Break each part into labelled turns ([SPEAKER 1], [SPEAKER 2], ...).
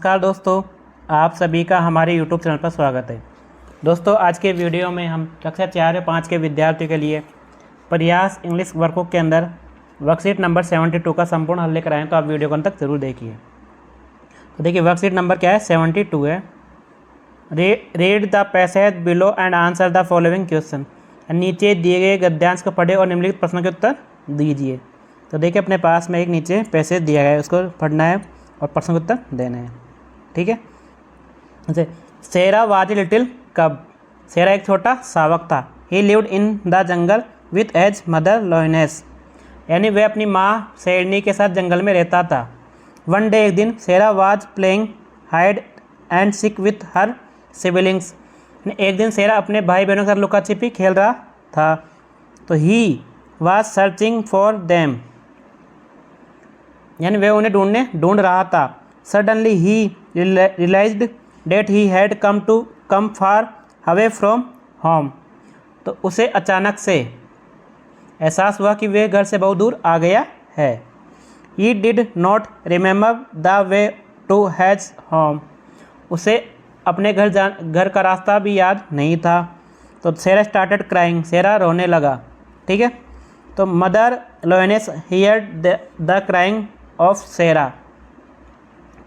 [SPEAKER 1] नमस्कार दोस्तों, आप सभी का हमारे YouTube चैनल पर स्वागत है। दोस्तों, आज के वीडियो में हम कक्षा 4 और 5 के विद्यार्थियों के लिए प्रयास इंग्लिश वर्कबुक के अंदर वर्कशीट नंबर 72 का संपूर्ण हल लेकर आए, तो आप वीडियो को अंत तक जरूर देखिए। तो देखिए, वर्कशीट नंबर क्या है, 72 है। Read the passage below and answer the following question. नीचे दिए गए गद्यांश को पढ़े और निम्नलिखित प्रश्नों के उत्तर दीजिए। तो देखिए, अपने पास में एक नीचे पैसेज दिया गया है, उसको पढ़ना है और प्रश्न के उत्तर देने हैं। ठीक है। जैसे सेरा वाज ए लिटिल कब। सेरा एक छोटा शावक था। He lived in the jungle with his mother lioness. यानी वह अपनी माँ शेरनी के साथ जंगल में रहता था। वन डे, एक दिन, Sera was playing hide and seek with her siblings. एक दिन सेरा अपने भाई बहनों के साथ लुका छिपी खेल रहा था। तो he was searching for them, यानी वह उन्हें ढूंढ रहा था। Suddenly he realized that he had come far away from home. तो उसे अचानक से एहसास हुआ कि वह घर से बहुत दूर आ गया है। He did not remember the way to his home. उसे अपने घर का रास्ता भी याद नहीं था। तो सेरा स्टार्टेड क्राइंग। सेरा रोने लगा। ठीक है। तो mother lioness heard the crying of Sera.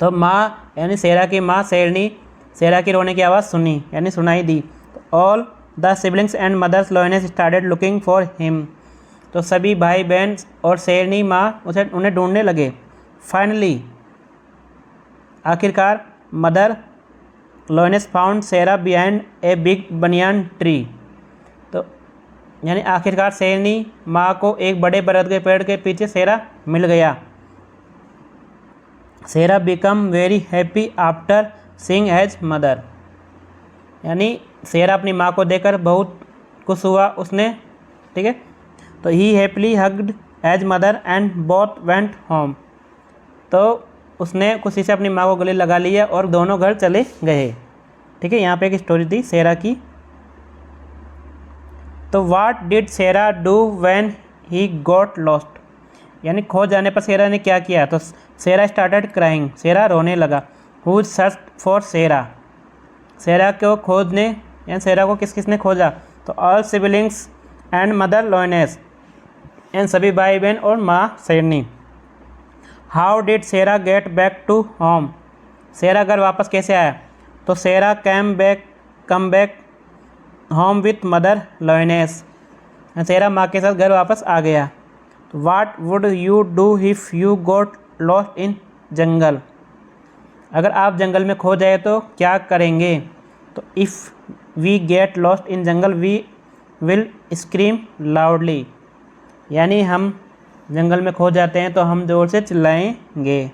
[SPEAKER 1] तो माँ यानी सेरा की माँ शेरनी सेरा की रोने की आवाज़ सुनी, यानी सुनाई दी। All the siblings and mothers lioness started looking for him. तो सभी भाई बहन और शेरनी माँ उन्हें ढूंढने लगे। फाइनली, आखिरकार, mother lioness found Sera behind a big banyan tree. तो यानी आखिरकार शेरनी माँ को एक बड़े बरगद के पेड़ के पीछे सेरा मिल गया। Sera become very happy after seeing his mother. यानी सेरा अपनी माँ को देखकर बहुत खुश हुआ उसने। ठीक है। तो he happily hugged his mother and both went home. तो उसने खुशी से अपनी माँ को गले लगा लिया और दोनों घर चले गए। ठीक है। यहाँ पे एक स्टोरी थी सेरा की। तो what did Sera do when he got lost. यानी खो जाने पर सेरा ने क्या किया। तो सेरा स्टार्टेड क्राइंग। सेरा रोने लगा। Who search for Sera. Sera को खोजने, यानी सेरा को किसने खोजा। तो all siblings and mother lioness, and सभी भाई बहन और माँ शेरनी। How did Sera get back to home. Sera घर वापस कैसे आया। तो Sera come back home with mother lioness. Sera माँ के साथ घर वापस आ गया। What would you do if you got lost in jungle. अगर आप जंगल में खो जाए तो क्या करेंगे। तो if we get lost in jungle we will scream loudly. यानी हम जंगल में खो जाते हैं तो हम जोर से चिल्लाएंगे।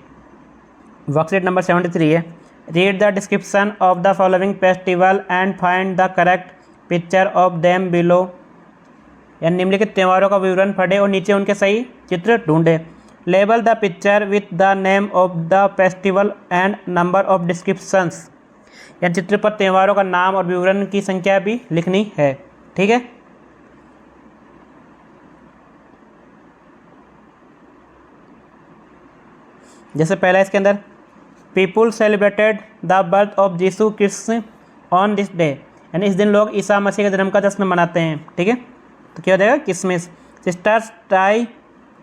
[SPEAKER 1] वर्कशीट नंबर 73 है। Read the description of the following festival and find the correct picture of them below. यानी निम्नलिखित त्योहारों का विवरण पढ़े और नीचे उनके सही चित्र ढूंढे। Label the picture with the name of the festival and number of descriptions. यानी चित्र पर त्योहारों का नाम और विवरण की संख्या भी लिखनी है। ठीक है। जैसे पहला इसके अंदर, people celebrated the birth of Jesus Christ on this day. यानी इस दिन लोग ईसा मसीह के जन्म का जश्न मनाते हैं। ठीक है। तो क्या हो जाएगा, किसमिस। Sisters tie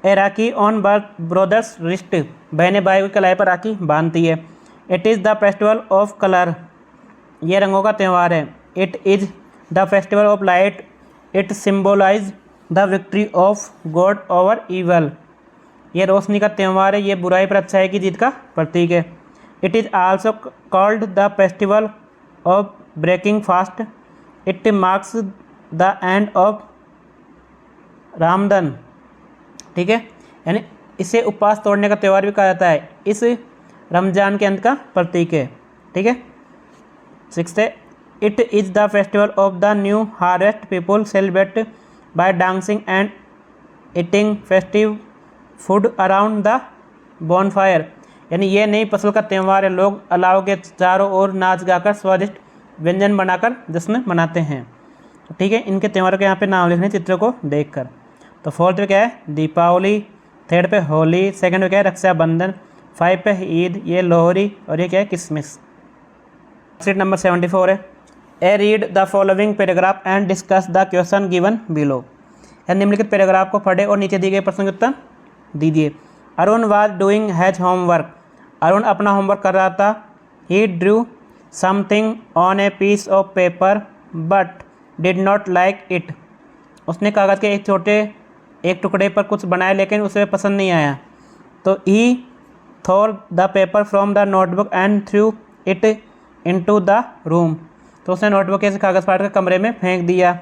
[SPEAKER 1] A rakhi on brothers wrist. बहनें भाई की कलाई पर राखी बांधती है। It is the festival of colour. ये रंगों का त्यौहार है। It is the festival of light. It symbolise the victory of God over evil. ये रोशनी का त्यौहार है। ये बुराई पर अच्छाई की जीत का प्रतीक है। It is also called the festival of breaking fast. It marks the end of Ramadan. ठीक है। यानी इसे उपवास तोड़ने का त्यौहार भी कहा जाता है। इस रमजान के अंत का प्रतीक है। ठीक है। 6 है, it is the festival of the new harvest. People celebrate by dancing and eating festive food around the bonfire. यानी ये नई फसल का त्यौहार है। लोग अलाव के चारों ओर नाच गाकर स्वादिष्ट व्यंजन बनाकर जश्न मनाते हैं। ठीक है। इनके त्योहारों के यहाँ पे नाम लिखने चित्र को देखकर। तो फोर्थ पे क्या है, दीपावली। थर्ड पे होली। सेकंड पे क्या है, रक्षाबंधन। 5 पे ईद, ये लोहरी और ये क्या है किसमिस। सीट नंबर 74 है A read the following paragraph and discuss the question given below. निम्नलिखित पैराग्राफ को पढ़े और नीचे दिए गए प्रश्न के उत्तर दीजिए। Arun was doing his homework, Arun अपना होमवर्क कर रहा था। He drew something on a piece of paper but did not like it, उसने कागज़ के एक टुकड़े पर कुछ बनाया लेकिन उसे पसंद नहीं आया। तो he throw the paper from the notebook and threw it into the room, तो उसने नोटबुक से कागज़ फाड़ कर कमरे में फेंक दिया।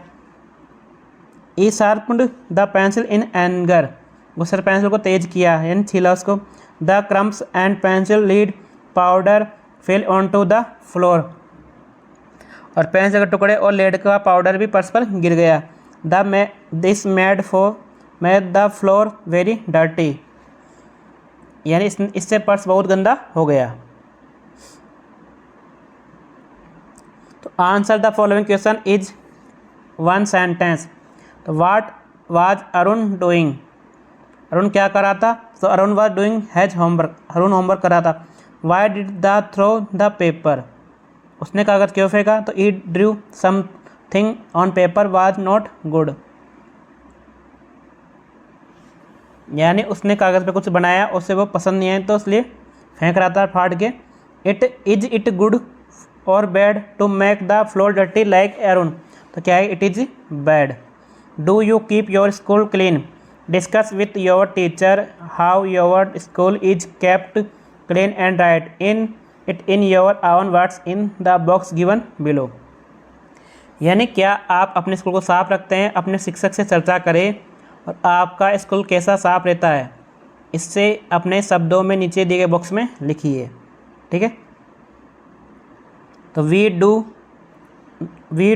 [SPEAKER 1] He sharpened the pencil in anger, उसने पेंसिल को तेज किया यानी छीला उसको। The crumbs and pencil lead powder fell on to the floor, और पेंसिल के टुकड़े और लेड का पाउडर भी फर्श पर गिर गया। This made the floor very dirty, यानी इससे फर्श बहुत गंदा हो गया। तो answer the following question is one sentence. तो what was Arun doing, Arun क्या कर रहा था? तो Arun was doing his homework, Arun होमवर्क कर रहा था। Why did the throw the paper, उसने कागज़ क्यों फेंका? तो he drew something on paper was not good, यानी उसने कागज़ पे कुछ बनाया उससे वो पसंद नहीं आया तो इसलिए फेंक रहा था फाड़ के। Is it good or bad to make the floor dirty like Arun, तो क्या है? It is bad. Do you keep your school clean, discuss with your teacher how your school is kept clean and write in your own words in the box given below, यानी क्या आप अपने school को साफ रखते हैं? अपने शिक्षक से चर्चा करें और आपका स्कूल कैसा साफ रहता है, इससे अपने शब्दों में नीचे दिए गए बॉक्स में लिखिए। ठीक है, तो we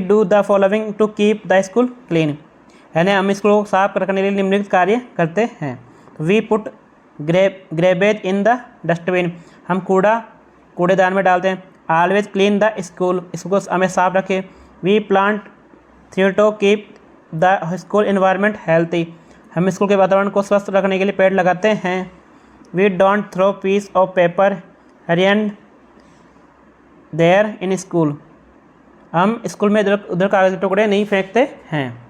[SPEAKER 1] do the following to keep the school clean, यानी हम स्कूल को साफ रखने के लिए निम्नलिखित कार्य करते हैं। We put garbage in the dustbin, हम कूड़ेदान में डालते हैं। ऑलवेज क्लीन द स्कूल, इसको हमें साफ रखें। We plant tree to keep the school environment healthy, हम स्कूल के वातावरण को स्वस्थ रखने के लिए पेड़ लगाते हैं। We don't throw piece of paper and there in school, हम स्कूल में इधर उधर कागज के टुकड़े नहीं फेंकते हैं।